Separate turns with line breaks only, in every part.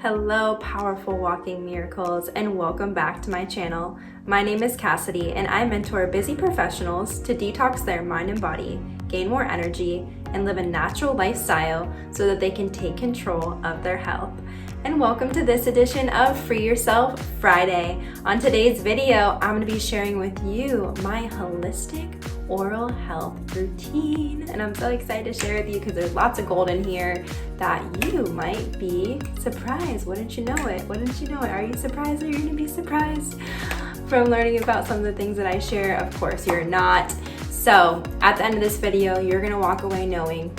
Hello, powerful walking miracles, and welcome back to my channel. My name is Cassidy, and I mentor busy professionals to detox their mind and body, gain more energy, and live a natural lifestyle so that they can take control of their health. And welcome to this edition of Free Yourself Friday. On today's video, I'm going to be sharing with you my holistic oral health routine, and I'm so excited to share with you because there's lots of gold in here that you might be surprised. Wouldn't you know it? Wouldn't you know it? Are you surprised, or you're gonna be surprised from learning about some of the things that I share? Of course you're not. So at the end of this video, you're gonna walk away knowing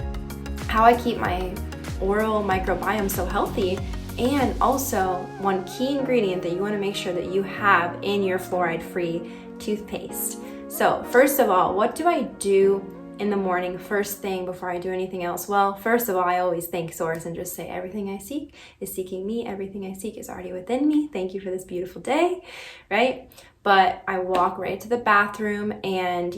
how I keep my oral microbiome so healthy, and also one key ingredient that you want to make sure that you have in your fluoride-free toothpaste. So first of all, what do I do in the morning first thing before I do anything else? Well, first of all, I always thank Source and just say everything I seek is seeking me. Everything I seek is already within me. Thank you for this beautiful day, right? But I walk right to the bathroom and,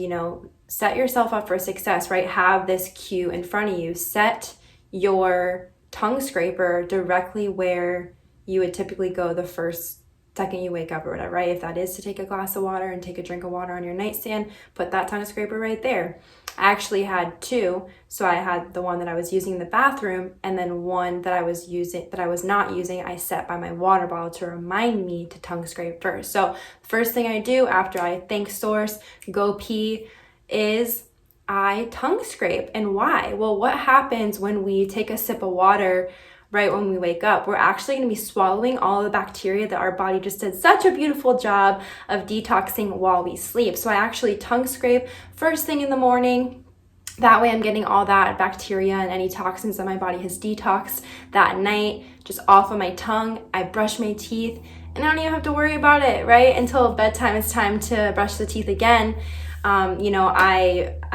set yourself up for success, right? Have this cue in front of you. Set your tongue scraper directly where you would typically go the first second you wake up or whatever, right? If that is to take a glass of water and take a drink of water on your nightstand, put that tongue scraper right there. I actually had two. So I had the one that I was using in the bathroom, and then one that I was not using, I set by my water bottle to remind me to tongue scrape first. So the first thing I do after I thank Source, go pee, is I tongue scrape. And why? Well, what happens when we take a sip of water right when we wake up? We're actually going to be swallowing all the bacteria that our body just did such a beautiful job of detoxing while we sleep. So I actually tongue scrape first thing in the morning. That way I'm getting all that bacteria and any toxins that my body has detoxed that night just off of my tongue. I brush my teeth and I don't even have to worry about it, right? Until bedtime, it's time to brush the teeth again.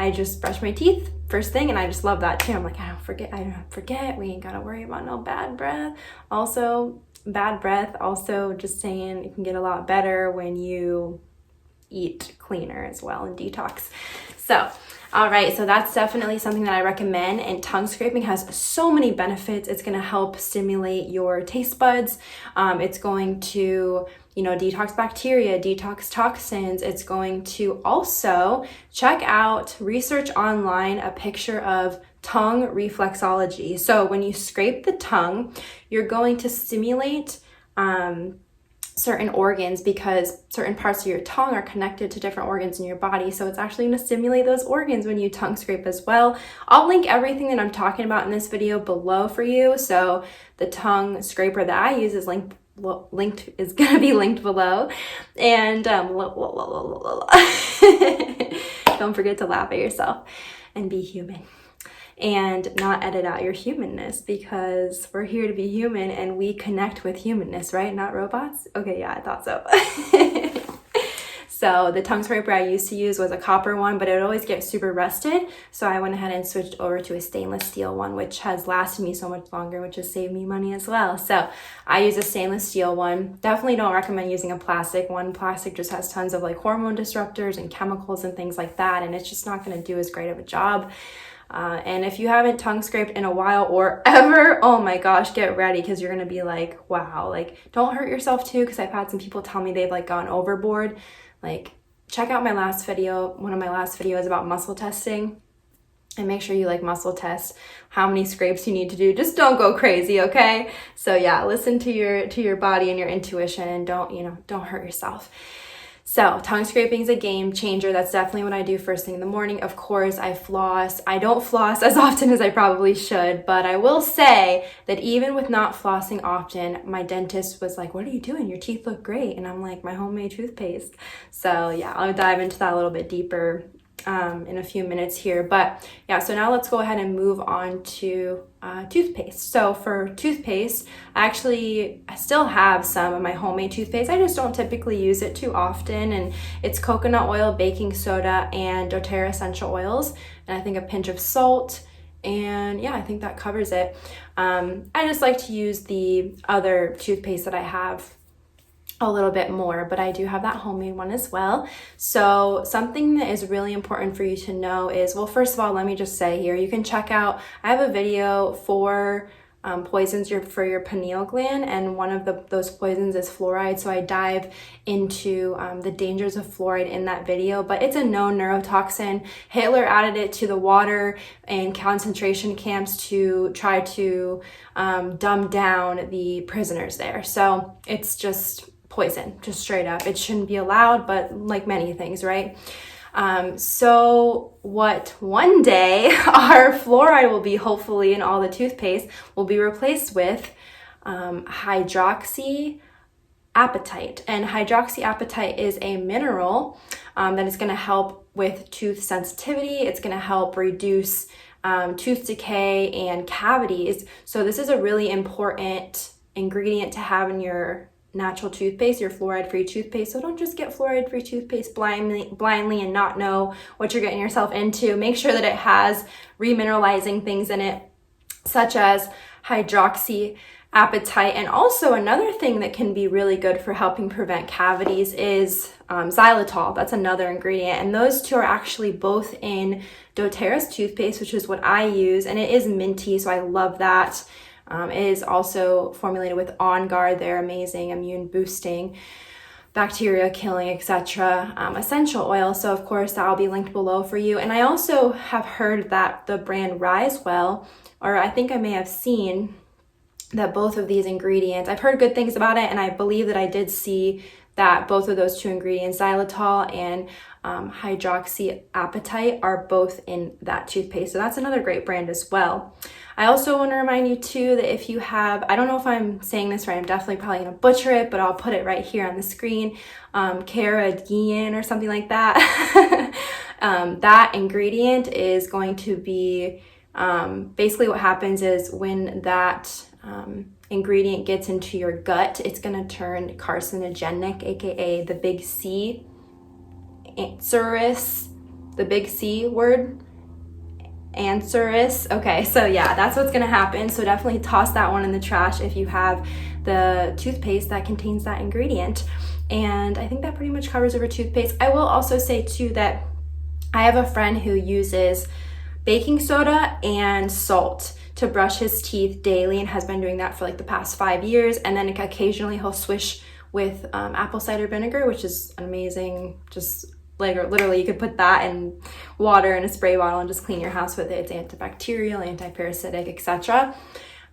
I just brush my teeth first thing, and I just love that too. I'm like, I don't forget. We ain't gotta worry about no bad breath. Also, bad breath, also just saying it can get a lot better when you eat cleaner as well and detox. So, all right, so that's definitely something that I recommend, and tongue scraping has so many benefits. It's gonna help stimulate your taste buds. It's going to detox bacteria, detox toxins. It's going to also research online a picture of tongue reflexology. So when you scrape the tongue, you're going to stimulate certain organs, because certain parts of your tongue are connected to different organs in your body. So it's actually going to stimulate those organs when you tongue scrape as well. I'll link everything that I'm talking about in this video below for you. So the tongue scraper that I use is going to be linked below, and don't forget to laugh at yourself and be human and not edit out your humanness, because we're here to be human and we connect with humanness, right? Not robots. Okay, yeah, I thought so. So the tongue scraper I used to use was a copper one, but it would always get super rusted. So I went ahead and switched over to a stainless steel one, which has lasted me so much longer, which has saved me money as well. So I use a stainless steel one. Definitely don't recommend using a plastic one. Plastic just has tons of hormone disruptors and chemicals and things like that, and it's just not going to do as great of a job. And if you haven't tongue scraped in a while or ever, oh my gosh, get ready, because you're going to be like, wow, don't hurt yourself too, because I've had some people tell me they've gone overboard. Check out my last video. One of my last videos about muscle testing, and make sure you muscle test how many scrapes you need to do. Just don't go crazy, okay? So yeah, listen to your body and your intuition, and don't hurt yourself. So tongue scraping is a game changer. That's definitely what I do first thing in the morning. Of course, I floss. I don't floss as often as I probably should, but I will say that even with not flossing often, my dentist was like, what are you doing? Your teeth look great. And I'm like, my homemade toothpaste. So yeah, I'll dive into that a little bit deeper in a few minutes here. But yeah, so now let's go ahead and move on to toothpaste. So for toothpaste, I still have some of my homemade toothpaste. I just don't typically use it too often, and it's coconut oil, baking soda, and doTERRA essential oils, and I think a pinch of salt. And yeah, I think that covers it. I just like to use the other toothpaste that I have a little bit more, but I do have that homemade one as well. So something that is really important for you to know is, well, first of all, let me just say here, you can check out, I have a video for poisons for your pineal gland, and one of those poisons is fluoride. So I dive into the dangers of fluoride in that video, but it's a known neurotoxin. Hitler added it to the water and concentration camps to try to dumb down the prisoners there. So it's just poison, just straight up. It shouldn't be allowed, but like many things, right? So what one day our fluoride will be, hopefully, in all the toothpaste, will be replaced with hydroxyapatite. And hydroxyapatite is a mineral that is going to help with tooth sensitivity. It's going to help reduce tooth decay and cavities. So this is a really important ingredient to have in your natural toothpaste, your fluoride-free toothpaste. So don't just get fluoride-free toothpaste blindly and not know what you're getting yourself into. Make sure that it has remineralizing things in it, such as hydroxyapatite. And also another thing that can be really good for helping prevent cavities is xylitol. That's another ingredient. And those two are actually both in doTERRA's toothpaste, which is what I use. And it is minty, so I love that. It is also formulated with On Guard, their amazing immune boosting, bacteria killing, etc. Essential oil. So of course that will be linked below for you. And I also have heard that the brand Risewell, or I think I may have seen that both of these ingredients, I've heard good things about it, and I believe that I did see that both of those two ingredients, xylitol and hydroxyapatite, are both in that toothpaste. So that's another great brand as well. I also want to remind you too that if you have, I don't know if I'm saying this right, I'm definitely probably going to butcher it, but I'll put it right here on the screen, carrageenan or something like that. That ingredient is going to be, basically what happens is when that ingredient gets into your gut, it's going to turn carcinogenic, aka the big C, the big C word. Answerous. Okay, so yeah, that's what's gonna happen. So definitely toss that one in the trash if you have the toothpaste that contains that ingredient. And I think that pretty much covers over toothpaste. I will also say too that I have a friend who uses baking soda and salt to brush his teeth daily and has been doing that for like the past 5 years. And then occasionally he'll swish with apple cider vinegar, which is amazing. Just like literally you could put that in water in a spray bottle and just clean your house with it. It's antibacterial, antiparasitic, etc.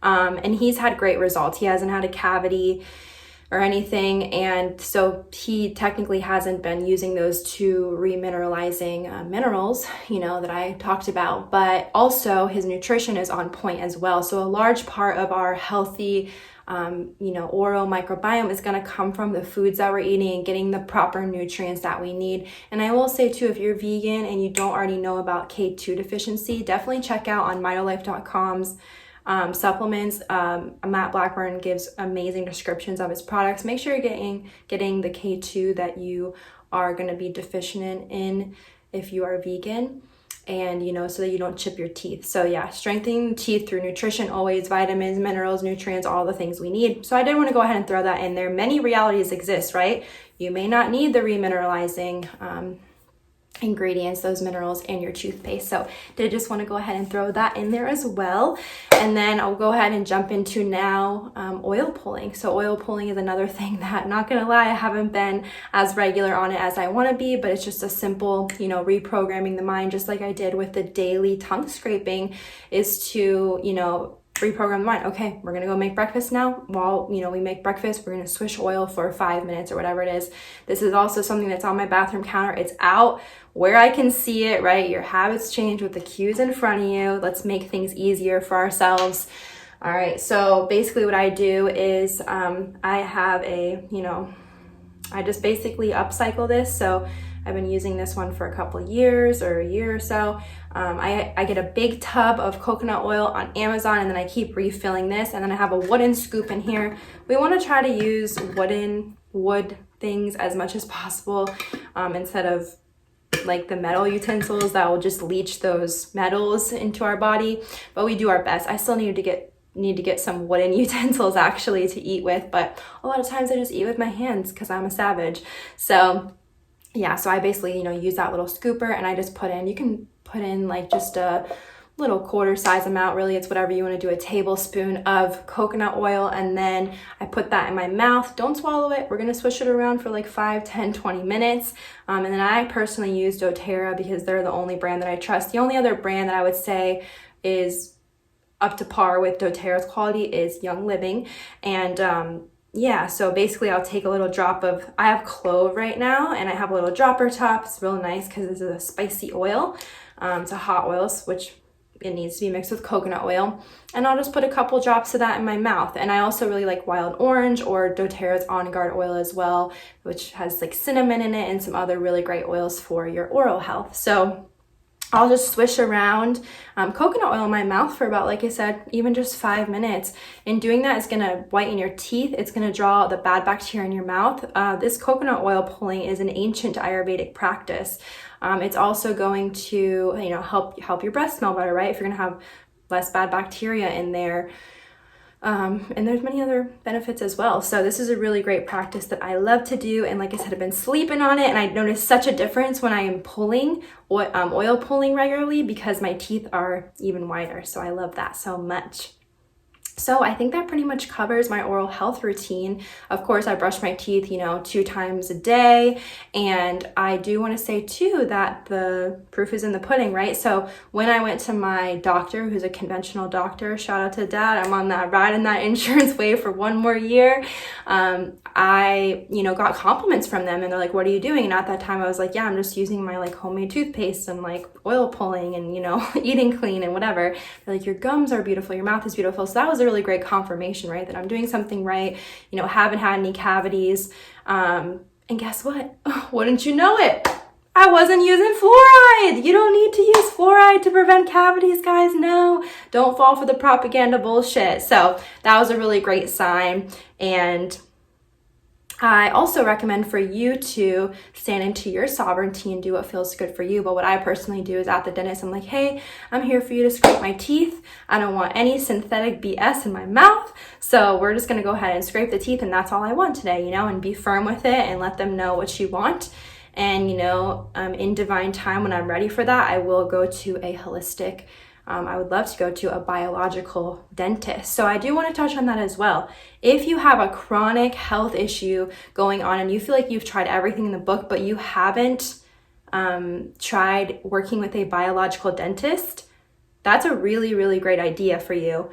And he's had great results. He hasn't had a cavity or anything, and so he technically hasn't been using those two remineralizing minerals, that I talked about, but also his nutrition is on point as well. So a large part of our healthy oral microbiome is going to come from the foods that we're eating and getting the proper nutrients that we need. And I will say too, if you're vegan and you don't already know about K2 deficiency, definitely check out on mitolife.com's supplements. Matt Blackburn gives amazing descriptions of his products. Make sure you're getting the K2 that you are going to be deficient in if you are vegan. And so that you don't chip your teeth. So yeah, strengthening teeth through nutrition, always vitamins, minerals, nutrients, all the things we need. So I did want to go ahead and throw that in there. Many realities exist, right? You may not need the remineralizing ingredients, those minerals in your toothpaste. So did just want to go ahead and throw that in there as well. And then I'll go ahead and jump into now oil pulling. So oil pulling is another thing that, not gonna lie, I haven't been as regular on it as I want to be, but it's just a simple, reprogramming the mind, just like I did with the daily tongue scraping, is to, reprogram the mind. Okay, we're gonna go make breakfast now. While we make breakfast, we're gonna swish oil for 5 minutes or whatever it is. This is also something that's on my bathroom counter. It's out where I can see it, right? Your habits change with the cues in front of you. Let's make things easier for ourselves. All right, so basically what I do is I have I just basically upcycle this. So I've been using this one for a couple of years or a year or so. I get a big tub of coconut oil on Amazon, and then I keep refilling this, and then I have a wooden scoop in here. We want to try to use wood things as much as possible, instead of like the metal utensils that will just leach those metals into our body, but we do our best. I still need to get some wooden utensils actually to eat with, but a lot of times I just eat with my hands because I'm a savage. So yeah, so I basically use that little scooper, and I just put in, you can put in like just a little quarter size amount, really, it's whatever you want to do, a tablespoon of coconut oil, and then I put that in my mouth. Don't swallow it. We're going to swish it around for like 5, 10, 20 minutes. And then I personally use doTERRA because they're the only brand that I trust. The only other brand that I would say is up to par with doTERRA's quality is Young Living. And yeah, so basically I'll take a little drop of, I have clove right now, and I have a little dropper top. It's real nice because this is a spicy oil. It's a hot oil, which it needs to be mixed with coconut oil. And I'll just put a couple drops of that in my mouth. And I also really like wild orange or doTERRA's On Guard oil as well, which has like cinnamon in it and some other really great oils for your oral health. So I'll just swish around coconut oil in my mouth for about, like I said, even just 5 minutes. And doing that is going to whiten your teeth. It's going to draw out the bad bacteria in your mouth. This coconut oil pulling is an ancient Ayurvedic practice. It's also going to, help your breath smell better, right? If you're going to have less bad bacteria in there. And there's many other benefits as well. So this is a really great practice that I love to do. And like I said, I've been sleeping on it, and I noticed such a difference when I am pulling, oil pulling regularly, because my teeth are even whiter. So I love that so much. So I think that pretty much covers my oral health routine. Of course, I brush my teeth, 2 times a day. And I do want to say too that the proof is in the pudding, right? So when I went to my doctor, who's a conventional doctor, shout out to Dad, I'm on that riding that insurance wave for 1 more year. I, got compliments from them, and they're like, what are you doing? And at that time I was like, yeah, I'm just using my like homemade toothpaste and like oil pulling and, eating clean and whatever. They're like, your gums are beautiful, your mouth is beautiful. So that was a really great confirmation, right? That I'm doing something right, haven't had any cavities. And guess what? Wouldn't you know it? I wasn't using fluoride. You don't need to use fluoride to prevent cavities, guys. No, don't fall for the propaganda bullshit. So that was a really great sign. And I also recommend for you to stand into your sovereignty and do what feels good for you. But what I personally do is at the dentist, I'm like, hey, I'm here for you to scrape my teeth. I don't want any synthetic BS in my mouth. So we're just going to go ahead and scrape the teeth, and that's all I want today, and be firm with it and let them know what you want. And, in divine time, when I'm ready for that, I will go to a holistic I would love to go to a biological dentist. So I do want to touch on that as well. If you have a chronic health issue going on and you feel like you've tried everything in the book, but you haven't tried working with a biological dentist, that's a really, really great idea for you.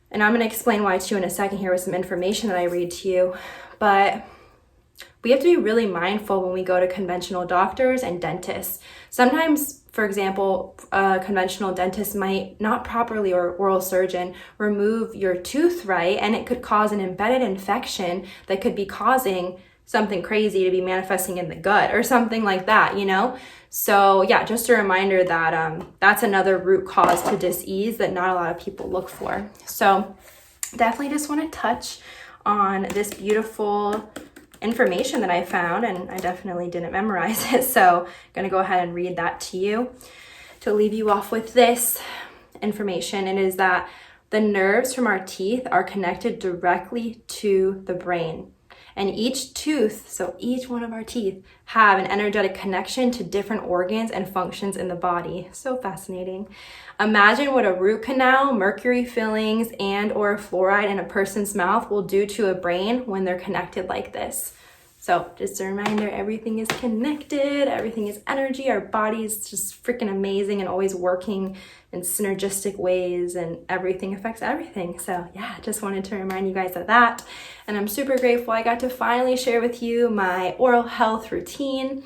And I'm going to explain why too in a second here with some information that I read to you. But we have to be really mindful when we go to conventional doctors and dentists. Sometimes, for example, a conventional dentist might not properly, or oral surgeon, remove your tooth right, and it could cause an embedded infection that could be causing something crazy to be manifesting in the gut or something like that, So yeah, just a reminder that that's another root cause to dis-ease that not a lot of people look for. So definitely just want to touch on this beautiful information that I found, and I definitely didn't memorize it, so I'm going to go ahead and read that to you to leave you off with this information. It is that the nerves from our teeth are connected directly to the brain, and each tooth, so each one of our teeth, have an energetic connection to different organs and functions in the body. So fascinating. Imagine what a root canal, mercury fillings, and or fluoride in a person's mouth will do to a brain when they're connected like this. So just a reminder, everything is connected, everything is energy. Our body is just freaking amazing and always working in synergistic ways, and everything affects everything. So yeah, just wanted to remind you guys of that. And I'm super grateful I got to finally share with you my oral health routine.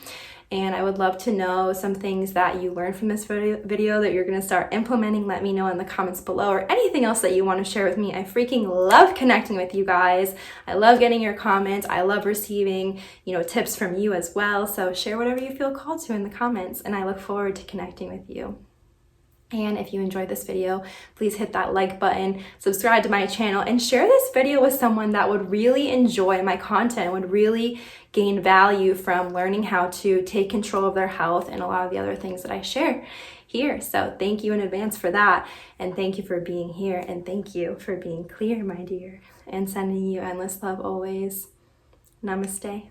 And I would love to know some things that you learned from this video that you're going to start implementing. Let me know in the comments below, or anything else that you want to share with me. I freaking love connecting with you guys. I love getting your comments. I love receiving, tips from you as well. So share whatever you feel called to in the comments, and I look forward to connecting with you. And if you enjoyed this video, please hit that like button, subscribe to my channel, and share this video with someone that would really enjoy my content, would really gain value from learning how to take control of their health and a lot of the other things that I share here. So thank you in advance for that. And thank you for being here. And thank you for being clear, my dear. And sending you endless love always. Namaste.